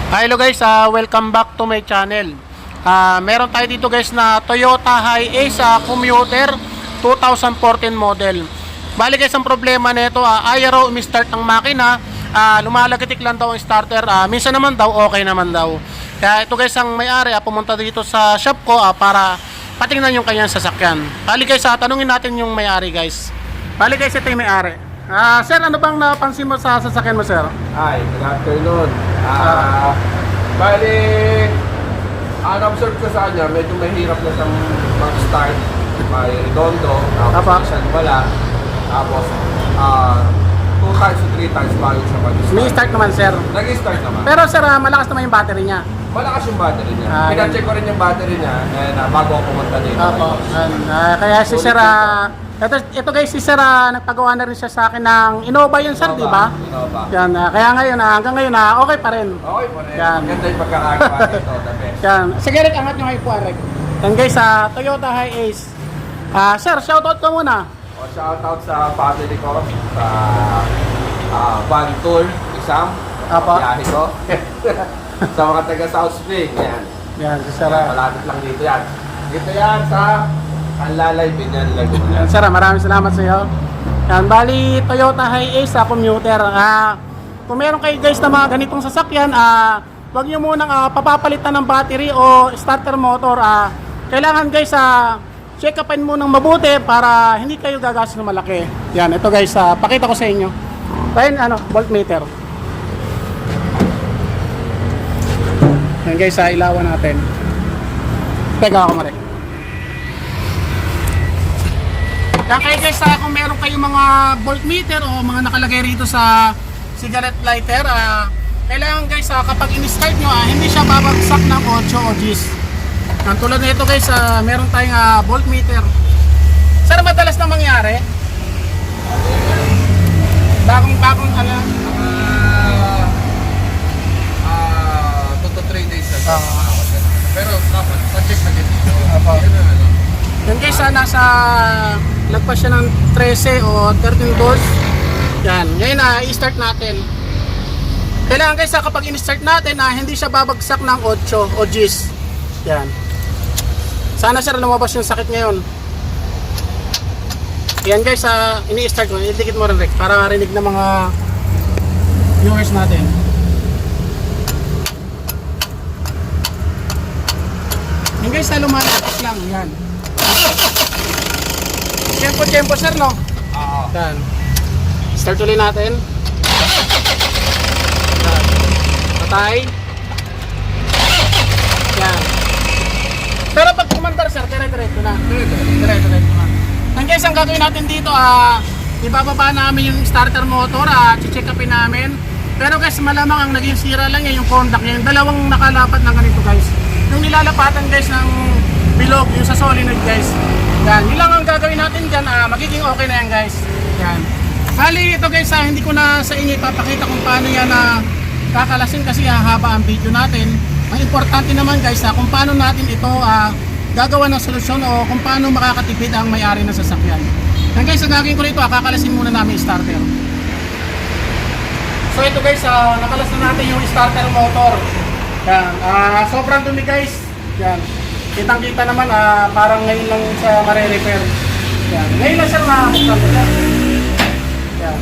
Hello guys, welcome back to my channel. Meron tayo dito guys na Toyota Hiace commuter 2014 model. Bali guys, ang problema nito, ayaw umi-start ang makina, lumalagatik lang daw ang starter, minsan naman daw okay naman daw. Kaya ito guys, ang may-ari pumunta dito sa shop ko para patingnan yung kanyang sasakyan. Bali guys, tanungin natin yung may-ari guys. Bali guys, ito yung may-ari. Sir, ano bang napansin mo sa sasakyan mo, sir? Hi, good afternoon. Bali, observe ko sa kanya, medyo mahirap na siyang mag-start. May redondo, tapos siya wala. Tapos, 2 times to 3 times bago siya mag-start. May start naman, sir. Nag-start naman. Pero sir, malakas naman yung battery niya. Malakas yung battery niya. Pina-check ko rin yung battery niya and bago ako pumunta dito. Kaya si sir, ito guys, si sir, nagpagawa na rin siya sa akin ng Innova yun, sir, di ba? Innova. Yan, kaya ngayon, hanggang ngayon, okay pa rin. Okay po rin. Yan. Maganda yung pagkakagawa nito, the best. Yan. Sige, Rick, angat nyo kayo po, Rick. Yan guys, Toyota Hiace. Sir, shoutout ka muna. Shoutout sa family ko, sa Van Tour, Isam, biyahe ko. Sa mga taga South Spring, yan. Yan, si sir. Malapit lang dito yan. Dito yan sa Anlalay, Binyan, Laguna. Yan, sir, maraming salamat sa iyo. Yan, bali, Toyota Hiace commuter. Kung meron kayo guys na mga ganitong sasakyan, wag nyo munang papapalitan ng battery o starter motor. Kailangan guys, check upin mo ng mabuti para hindi kayo gagastos ng malaki. Yan, ito guys, pakita ko sa inyo. Ayan, voltmeter. Yan guys, ilawan natin. Teka ako Marek. Yan kayo guys, kung meron kayong mga voltmeter o mga nakalagay rito sa cigarette lighter, kailangan guys, kapag in-start nyo, hindi siya babagsak ng 8 o 10. Tulad na ito guys, meron tayong voltmeter. Sir, madalas na mangyari? Bagong ano? 2 to 3 days na. Pero dapat, pa-check na din dito. Yan guys, nasa lagpas siya ng 13 o 13 volts. Yan, ngayon i-start natin. Kailangan guys, kapag in-start natin, hindi siya babagsak ng 8 o 10. Yan. Sana sir, lumabas yung sakit ngayon. Yan guys, ini-start mo, idikit mo rin Rick para marinig ng mga viewers natin. Yan guys, lumalabas lang, yan. Tempo sir, no? Oo. Yan. Start ulit natin. Yan. Patay. Yan. Pero pag kumandar sir, dire-diretso na. Diretso na. Ang guys, ang gagawin natin dito, ibababa namin yung starter motor, check upin namin. Pero guys, malamang ang naging sira lang yan, yung contact niya. Yung dalawang nakalapat ng ganito guys. Yung nilalapatan guys ng bilog, yung sa solenoid guys. Yan, yun lang ang gagawin natin dyan, magiging okay na yan guys. Yan. Bali ito guys, hindi ko na sa inyo ipapakita kung paano yan kakalasin kasi haba ang video natin. Ang importante naman guys, kung paano natin ito gagawa ng solusyon o kung paano makakatipid ang may-ari ng sasakyan. Yan guys, ang gagawin ko rito, kakalasin muna namin yung starter. So ito guys, nakalas na natin yung starter motor. Yan, sobrang dumi guys. Yan. Kitang-kita naman, parang ngayon lang siya mare-repair. Yan. Ngayon lang siya makakasal ko yan. Yan.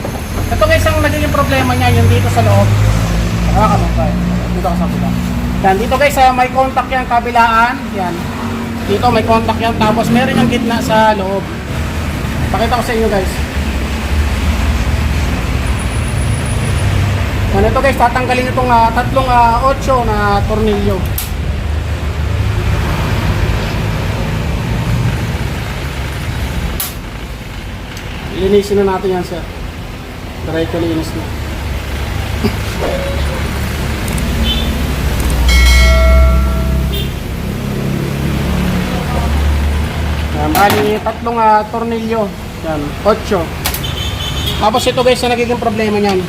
Ito guys, ang naging problema niya, yung dito sa loob. Dito ka sa buka. Yan, dito guys, may contact yan kabilaan. Yan. Dito may contact yan, tapos meron yung gitna sa loob. Pakita ko sa inyo guys. Yan, ito guys, tatanggalin itong tatlong 8 na tornilyo. Linisin na natin yan sir. Diretso linis na. Yan, bali tatlong tornilyo. Yan, 8. Tapos ito guys, na nagiging problema niyan.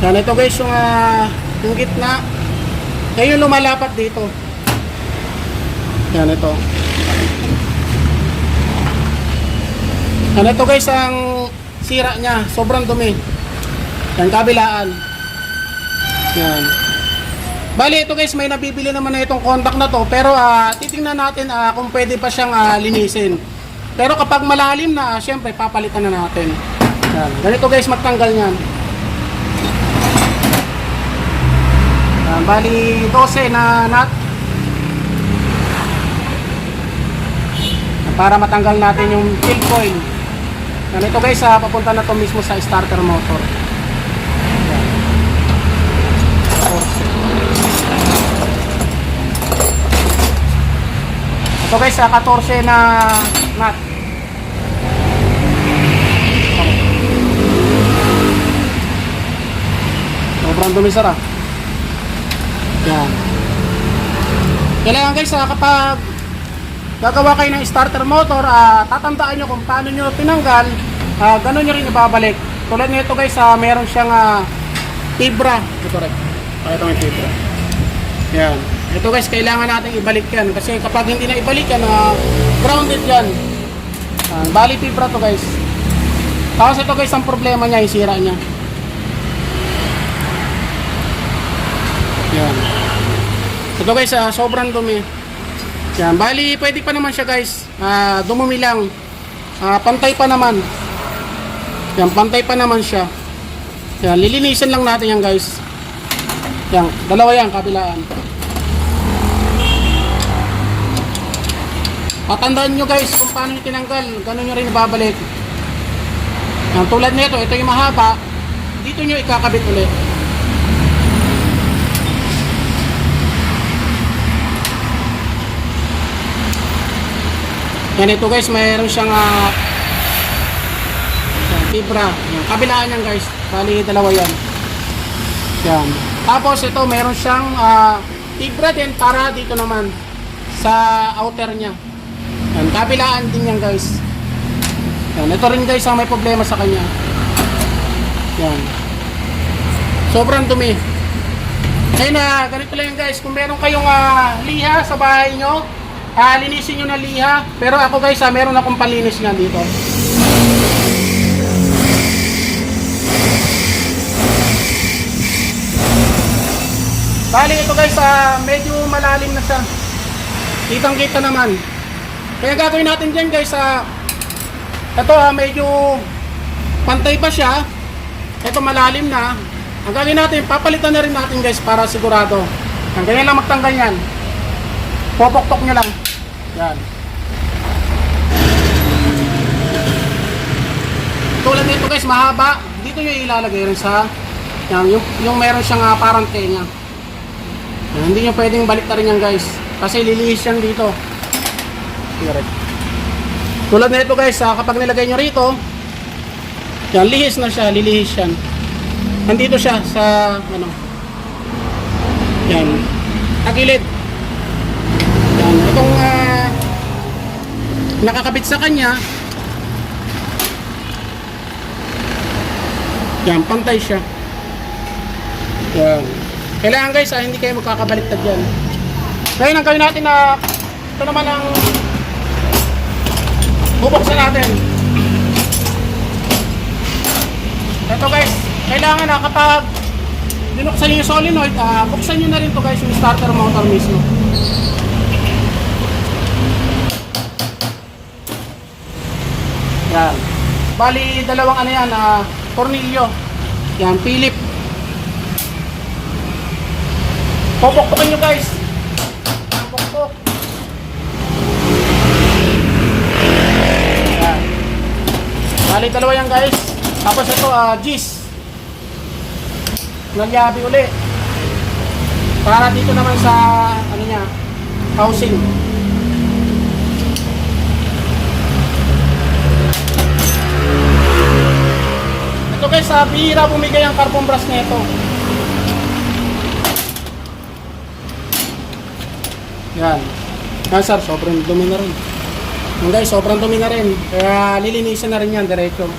Yan, ito guys, yung gitna. Yan yung lumalapat dito. Yan, ito. Yan, ito guys, ang sira niya. Sobrang dumi. Yan, kabilaan. Yan. Bali, ito guys, may nabibili naman na itong contact na to. Pero titingnan natin kung pwede pa siyang linisin. Pero kapag malalim na, syempre, papalitan na natin. Yan. Ganito guys, magtanggal yan. Yan. Bali, 12 na nut. Yan, para matanggal natin yung tilt coil. Yan. Ito guys, papunta na to mismo sa starter motor. Yan. 14. Ito guys, 14 na nut. Sobrang dumi sara. Yan. Kailangan guys, kapag gagawa kayo ng starter motor, tatandaan nyo kung paano nyo tinanggal, ganun nyo rin ibabalik. Tulad nito guys, meron siyang fibra. Ito rin. Ito may fibra. Yan. Ito guys, kailangan natin ibalik yan. Kasi kapag hindi na ibalik yan, grounded yan. Bali fibra to guys. Tapos ito guys, ang problema niya, isira niya. Yan. Ito guys, sobrang dumi. Yan. Bali, pwede pa naman siya guys. Dumumi lang. Pantay pa naman. Yan, pantay pa naman siya. Yan, lilinisin lang natin yan guys. Yan, dalawa yan, kabilaan. Tatandaan nyo guys kung paano nyo tinanggal, ganun nyo rin ibabalik. Yan, tulad nito, ito yung mahaba, dito nyo ikakabit ulit. Yan, ito guys, mayroon siyang fibra. Yan, kabilaan yan guys, bali dalawa yan. Yan. Tapos ito, mayroon siyang fibra din para dito naman sa outer niya. Yan, kabilaan din yan guys. Yan, ito rin guys ang may problema sa kanya. Yan. Sobrang dumi. Ayun ganito lang yan guys. Kung meron kayong liha sa bahay nyo, linisin nyo na liha. Pero ako guys, meron akong palinis nga dito. Bali ito guys, medyo malalim na siya. Kitang kita naman. Kaya gagawin natin dyan guys, ito medyo pantay pa siya. Ito malalim na. Ang gagawin natin, papalitan na rin natin guys para sigurado. Ang ganyan lang magtanggal yan. Popoktok nyo lang. Yan. Tulad nito guys, mahaba. Dito nyo ilalagay rin sa yung meron siyang parang tenga. Yan, hindi nyo pwedeng balik na rin yan guys. Kasi lilihis yan dito. Tulad na ito guys, kapag nilagay nyo rito, yan, lihis na siya, lilihis yan. Nandito siya sa yan, tagilid. Yan, itong nakakabit sa kanya, yan, pantay siya. Yan. Kailangan guys, hindi kayo magkakabaliktad yan. Ngayon ang gawin natin ito naman ang bubuksan natin. Ito guys, kailangan kapag binuksan nyo yung solenoid, buksan nyo na rin to guys yung starter motor mismo. Yan. Bali, dalawang yan, tornilyo. Yan, Philip. Pupukpukin nyo guys. Pupukpuk. Yan. Bali, dalawa yan guys. Tapos ito, Gis. Nalyabi uli. Para dito naman sa, housing. Ito guys, bihira bumigay ang carbon brush nito. Yan. Yan sir, sobrang dumi na rin. Yan guys, sobrang dumi na rin. Kaya lilinisin na rin yan, diretso.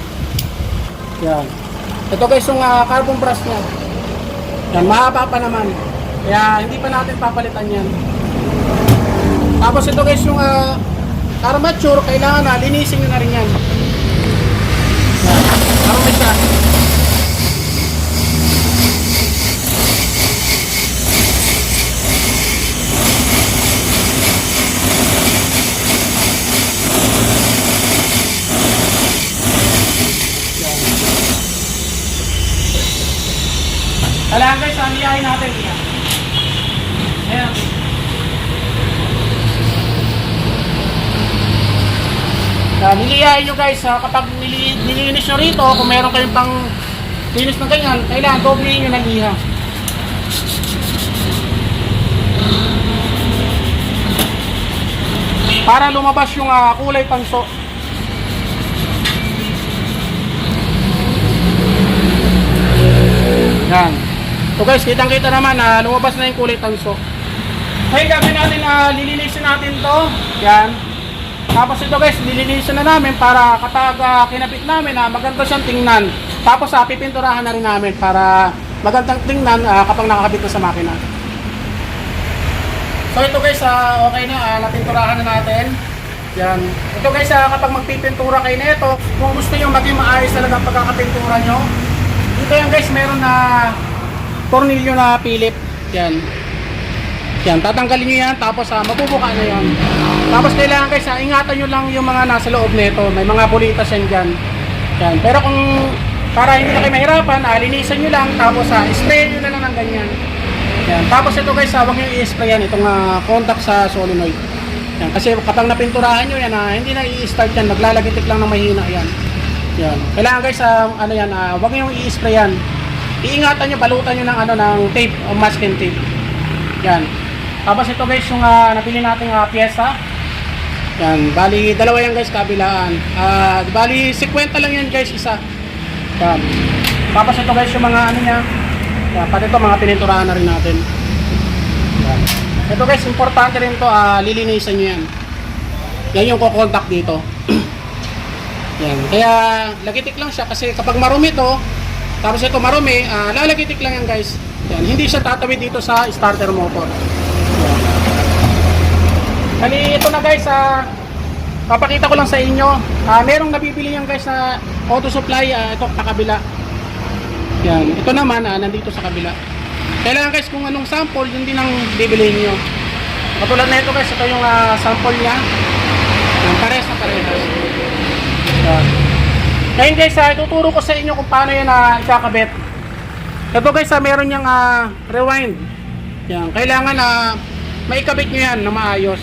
Yan. Ito guys, yung carbon brush niya. Yan, mahaba pa naman. Kaya hindi pa natin papalitan yan. Tapos ito guys, yung armature, kailangan linisin nyo na rin yan. Yan. Armature siya. Kailangan guys, aniyahin natin yan. Ayan. Niliyahin nyo guys, kapag nilinis nyo rito, kung meron kayong pang linis na ganyan, kailangan doblehin nyo ng liha. Para lumabas yung kulay tanso. Yan. So guys, kitang-kita naman na lumabas na yung kulay tanso. Ngayon gagawin natin, lilinisin natin to. Yan. Tapos ito guys, lilinisin na namin para kapag kinabit namin, maganda siyang tingnan. Tapos pipinturahan na rin namin para magandang tingnan kapag nakakabit na sa makina. So ito guys, okay na, napinturahan na natin. Yan. Ito guys, kapag magpipintura kayo na ito, kung gusto nyo maging maayos talaga ang pagkakapintura nyo, dito yan guys, meron na tornilyo na Philip. Yan. Yan, tatanggalin nyo yan, tapos mabubuka na yan. Tapos kailangan guys, ingatan nyo lang yung mga nasa loob nito. May mga bulitas yan dyan. Yan. Pero kung para hindi na kayo mahirapan, linisan nyo lang, tapos spray nyo na lang ng ganyan. Yan. Tapos ito guys, huwag nyo i-spray yan, itong contact sa solenoid. Yan. Kasi kapag napinturahan nyo yan, hindi na i-start yan, naglalagitik lang ng mahina yan. Yan. Kailangan guys, ano yan, huwag nyo i-spray yan. Iingatan nyo, balutan nyo ng, ng tape, o masking tape. Yan. Tapos ito guys, yung nabili nating pyesa. Yan. Bali, dalawa yan guys, kabilaan. Bali, 50 lang yan guys, isa. Yan. Tapos ito guys, yung mga ano niya. Yan. Pati ito, mga pininturahan na rin natin. Yan. Ito guys, importante rin to, lilinisan nyo yan. Yan yung kukontak dito. Yan. Kaya, lagitik lang siya kasi kapag marumi to, tapos ito marumi, lalagitik lang yan guys. Yan. Hindi siya tatawid dito sa starter motor. Yan. Kali ito na guys, papakita ko lang sa inyo. Merong nabibili yan guys na auto supply, ito kakabila. Yan. Ito naman, nandito sa kabila. Kailangan guys kung anong sample, yun din ang bibilihin nyo. Katulad na ito guys, ito yung sample niya. Yan, pares na pares. Yan. Ngayon guys, ituturo ko sa inyo kung paano yan ikakabit. Ito guys, meron niyang rewind. Yan, kailangan maikabit nyo yan na maayos.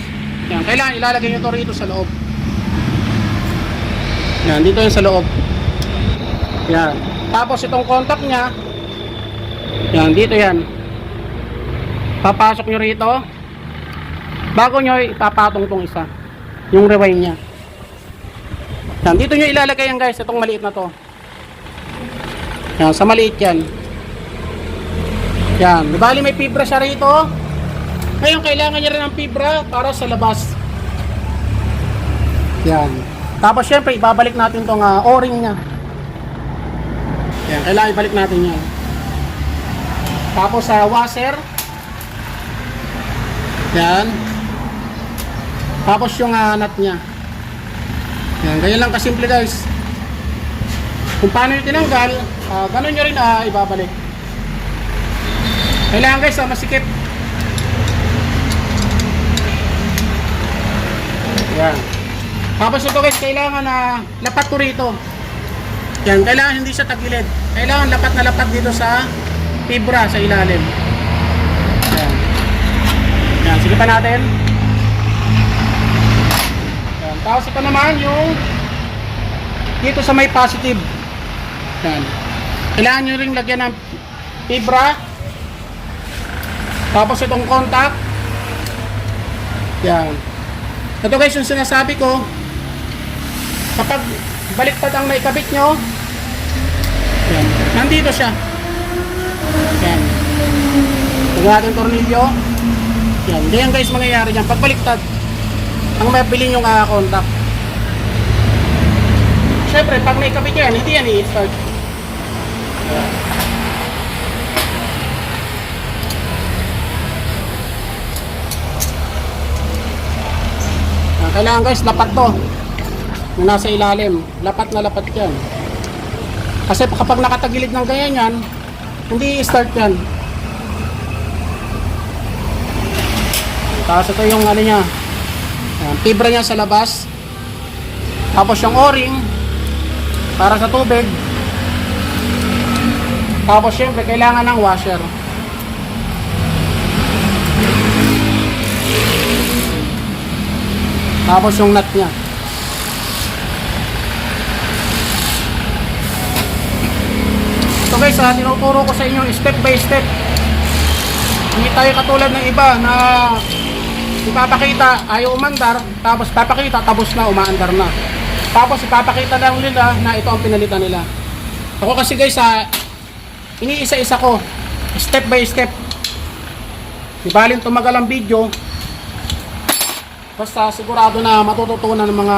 Yan, kailangan ilalagay nyo ito rito sa loob. Yan, dito yung sa loob. Yan. Tapos itong contact niya, yan, dito yan. Papasok nyo rito. Bago nyo ipapatong tong isa, yung rewind niya. Yan, dito nyo ilalagay yan guys, itong maliit na to. Yan, sa maliit yan. Yan, bali may fibra siya rito. Ngayon, kailangan niya rin ng fibra para sa labas. Yan. Tapos syempre, ibabalik natin tong o-ring niya. Yan, kailangan ibalik natin yan. Tapos sa washer. Yan. Tapos yung nut niya. Yan, ganyan lang kasimple guys. Kung paano yung tinanggal, ganun nyo rin ibabalik. Kailangan guys, masikip. Yan. Tapos ito guys, kailangan lapat to rito. Yan, kailangan hindi siya tagilid. Kailangan lapat na lapat dito sa fibra sa ilalim. Yan. Yan, sige pa natin. Yan. Tapos ito naman yung dito sa may positive. Yan. Kailangan nyo ring lagyan ng fibra. Tapos itong contact. Yan. Ito guys yung sinasabi ko. Kapag baliktad ang naikabit nyo, yan, nandito siya. Yan. Lagyan natin tornilyo. Yan. Ganyan guys mangyayari dyan. Pag baliktad, ang mapili yung contact. Siyempre, pag naikabit yan, hindi yan i-start. Yan. Kailangan guys, lapat to. Yung nasa ilalim, lapat na lapat yan. Kasi kapag nakatagilid ng ganyan yan, hindi i-start yan. Tapos ito yung ano niya, fibra niya sa labas. Tapos yung o-ring para sa tubig. Tapos syempre kailangan ng washer. Tapos yung nut niya. So guys, tinuturo ko sa inyo step by step. Hindi tayo katulad ng iba na ipapakita, ayaw umandar, tapos papakita, tapos na, umaandar na. Tapos ipapakita lang nila na ito ang pinalitan nila. Ako kasi guys, iniisa-isa ko, step by step. Di baling tumagal ang video, basta sigurado na matututunan ng mga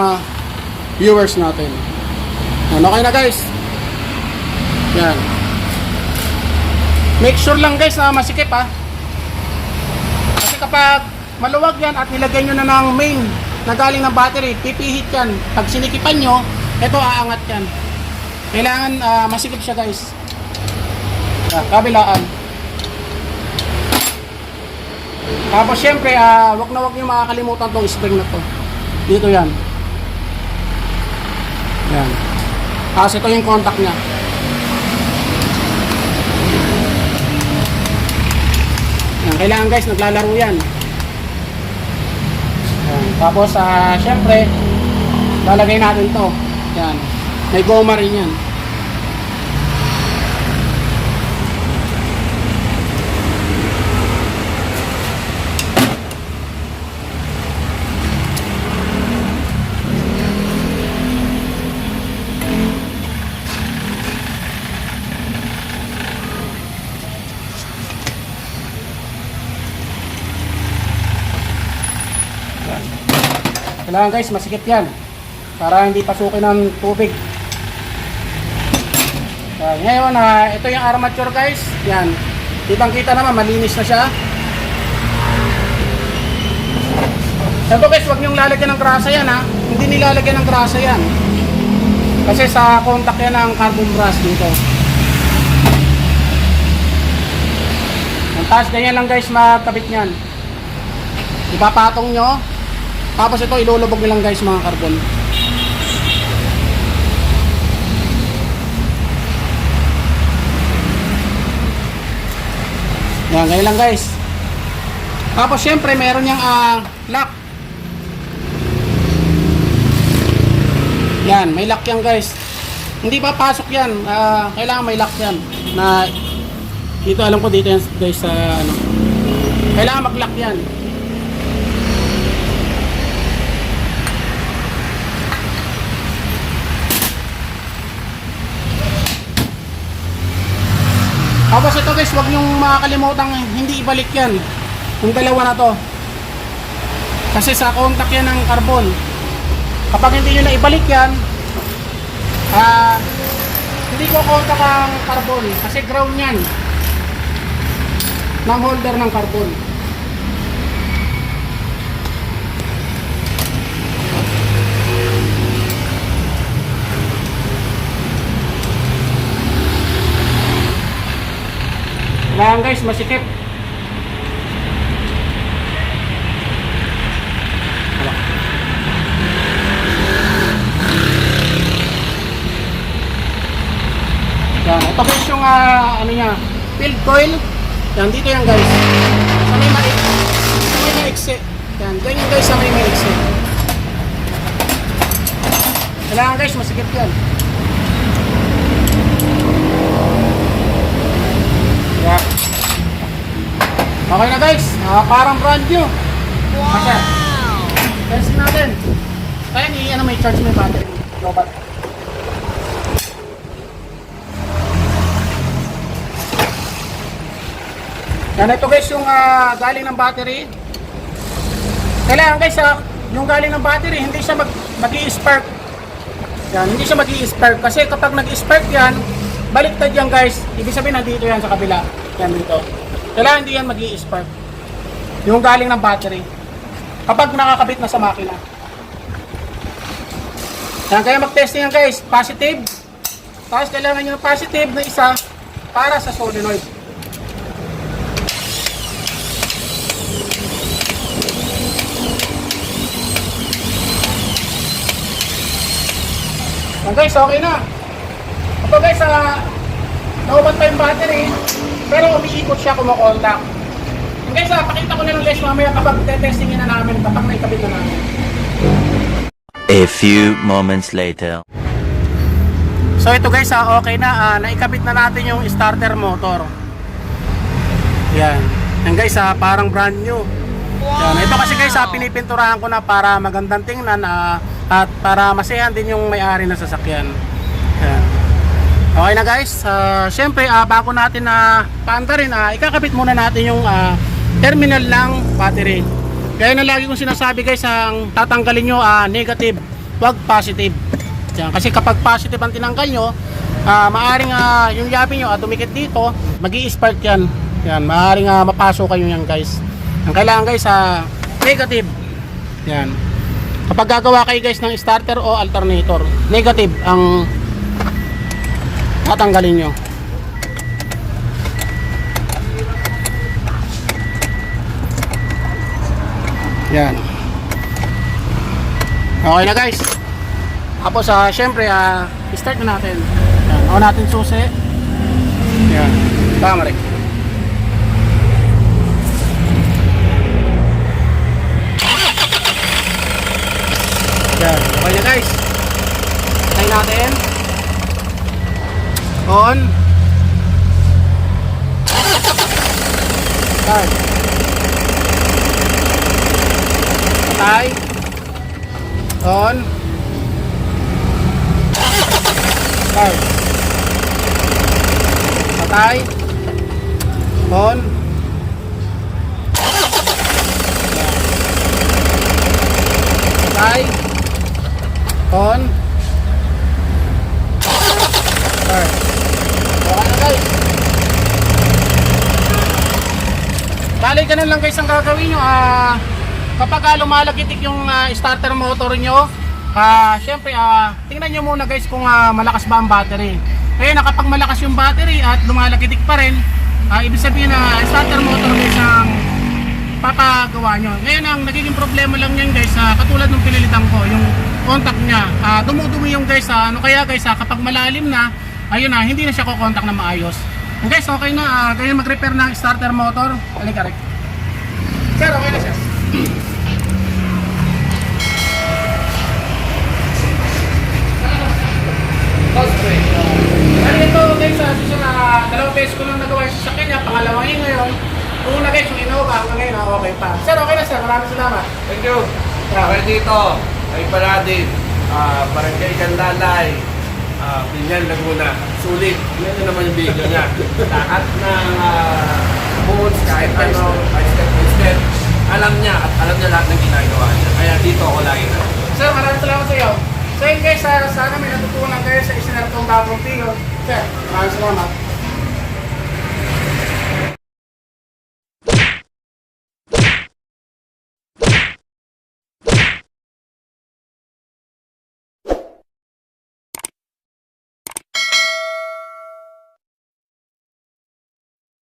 viewers natin. Ano, okay na guys? Yan. Make sure lang guys na masikip ha. Kasi kapag maluwag yan at nilagay nyo na ng main na galing ng battery, pipihit yan. Pag sinikipan nyo, ito aangat yan. Kailangan masikip siya guys. Kabilaan. Tapos syempre, wag na wag nyo makakalimutan tong spring na to. Dito yan. Yan. Tapos ito yung contact nya. Yan, kailangan guys, naglalaro yan. Yan. Tapos, syempre, lalagay natin to. Yan. May goma rin yan. Kailangan guys, masikip yan para hindi pasukin ng tubig. Ngayon, ito yung armature guys. Yan, kitang kita naman, malinis na siya. Ito guys, huwag niyong lalagyan ng grasa yan ha. Hindi nilalagyan ng grasa yan kasi sa contact yan ng carbon brass dito. Ang taas, ganyan lang guys magkabit nyan. Ipapatong nyo. Tapos ito ilulubog nilang guys mga carbon. Yan, ganyan lang guys. Tapos syempre meron yung lock. Yan, may lock yan guys. Hindi pa pasok yan. Kailangan may lock yan. Na dito, alam ko dito yan guys sa ano. Kailangan mag-lock yan. Tapos ito guys, huwag niyong makakalimutan hindi ibalik yan. Yung dalawa na to. Kasi sa contact yan ng carbon. Kapag hindi nyo na ibalik yan, hindi ko contact ang carbon. Kasi ground yan ng holder ng carbon. Kailangan guys, masikip. Yan, ito guys yung ano niya, field coil. Yan, dito yan guys. Sa may maiksi. Yan, ganyan guys sa may maiksi. Kailangan guys, masikip yan. Yeah. Okay na guys, parang brand new. Wow! Testing natin. Kaya ano, may charge may battery. Lobat. Yan, ito guys yung galing ng battery. Kailangan guys, yung galing ng battery, hindi siya mag-i-spark. Yan, hindi siya mag-i-spark. Kasi kapag nag-spark yan, baliktad yan guys. Ibig sabihin nandito yan sa kabila. Yan dito. Kailangan hindi yan mag-i-spark. Yung galing ng battery. Kapag nakakabit na sa makina. Yan, kaya mag-testing yan guys. Positive. Tapos kailangan nyo ng positive na isa para sa solenoid. Yan guys, okay na. Ito guys, Naubat pa yung battery, pero umiikot siya kumukontak. Okay, so pakita ko na ng guys mamaya kapag testingin na namin, kapag naikabit na namin. A few moments later. So ito guys, okay na, naikabit na natin yung starter motor. Yan. Yan guys, parang brand new. Yan. Ito kasi guys, pinipinturahan ko na para magandang tingnan at para masayan din yung may-ari ng sasakyan. Yan. Okay na guys, syempre bago natin paanda rin, ikakabit muna natin yung terminal ng battery. Kaya na lagi kong sinasabi guys, ang tatanggalin nyo negative, wag positive. Yan. Kasi kapag positive ang tinanggal nyo, maaring yung yabi nyo dumikit dito, magi-spark yan. Yan, maaring mapasok kayo yan guys. Ang kailangan guys, negative. Yan. Kapag gagawa kayo guys ng starter o alternator, negative ang tatanggalin nyo. Yan. Okay na guys. Tapos syempre start na natin. Yan. O natin susi. Yan. Tama rin. Yan. Okay na guys. Try natin. On. Start. Patay. On. Start. Patay. On. Patay. On. Start. Okay na guys. Bali ganun lang guys ang gagawin nyo. Kapag lumalagitik yung starter motor nyo, syempre tingnan nyo muna guys kung malakas ba ang battery. Kaya kapag malakas yung battery at lumalagitik pa rin, ibig sabihin na starter motor guys ang papagawa nyo. Ngayon ang nagiging problema lang yan guys, katulad ng pinilitan ko, yung contact nya, dumudumi yung guys. Ano kaya guys, kapag malalim na, ayun hindi na siya kukontak na maayos. Guys, okay na, ganyan mag-repair ng starter motor. Halika rin. Sir, okay na siya. Ito guys, dalawang beses ko lang nagawa sa kanya, pangalawang ngayon. Una guys, yung Innova, hanggang ngayon okay pa. Sir, okay na sir, maraming salamat. Thank you. Okay dito, ay Paladin, Barangay Candanay, Pinyan, Laguna. Sulit. Yan naman yung video niya. Lahat ng moves, kahit ano, step by step, alam niya at alam niya lahat ng ginagawa niya. Kaya dito ako lagi na. Sir, maraming salamat sa iyo. So yun guys, sana may natutunan kayo sa isinartong bagong video. Sir, maraming salamat.